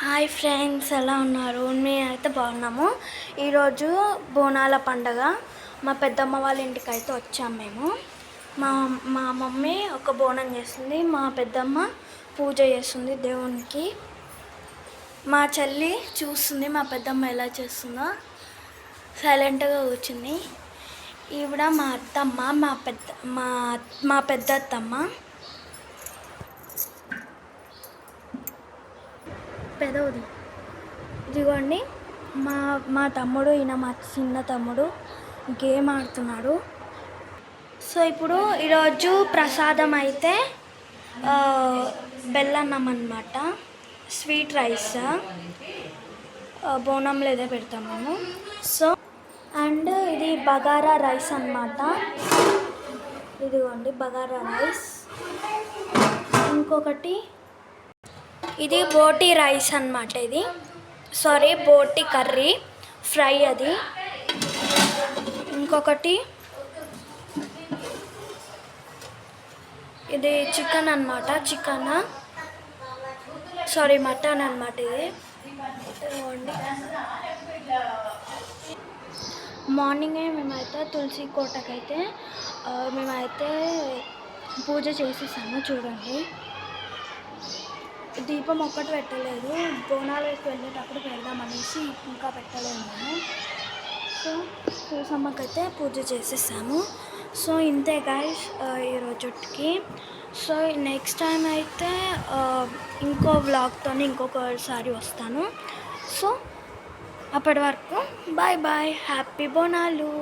Hi friends, ఎలా ఉన్నారు? మేమైతే బాగున్నాము. ఈరోజు బోనాల పండగ. మా పెద్దమ్మ వాళ్ళ ఇంటికి అయితే వచ్చాము మేము. మా మా మమ్మీ ఒక బోనం చేస్తుంది, మా పెద్దమ్మ పూజ చేస్తుంది దేవునికి. మా చెల్లి చూస్తుంది మా పెద్దమ్మ ఎలా చేస్తుందో, సైలెంట్గా కూర్చుంది. ఈవిడ మా అత్తమ్మ, మా పెద్ద అత్తమ్మ. పెదవుది ఇదిగోండి. మా మా తమ్ముడు, ఈయన మా చిన్న తమ్ముడు గేమ్ ఆడుతున్నాడు. సో ఇప్పుడు ఈరోజు ప్రసాదం అయితే బెల్లన్నం అన్నమాట, స్వీట్ రైస్, బోనంలో ఏదో పెడతాం మేము. సో అండ్ ఇది బగారా రైస్ అన్నమాట. ఇదిగోండి బగారా రైస్. ఇంకొకటి ఇది బోటి రైస్ అన్నమాట. ఇది బోటి కర్రీ ఫ్రై అది. ఇంకొకటి ఇది చికెన్ అన్నమాట, మటన్ అన్నమాట. ఇది మార్నింగే మేమైతే తులసి కోటకైతే మేమైతే పూజ చేసేసాము. చూడండి, దీపం ఒక్కటి పెట్టలేదు, బోనాలకు వెళ్ళేటప్పుడు పెడదామనేసి ఇంకా పెట్టలేదు మేము. సో తులసమ్మకైతే పూజ చేసేసాము. సో ఇంతే గైస్ ఈరోజుకి. సో నెక్స్ట్ టైం అయితే ఇంకో వ్లాగ్తో ఇంకొకసారి వస్తాను. సో అప్పటి వరకు బాయ్ బాయ్, హ్యాపీ బోనాలు.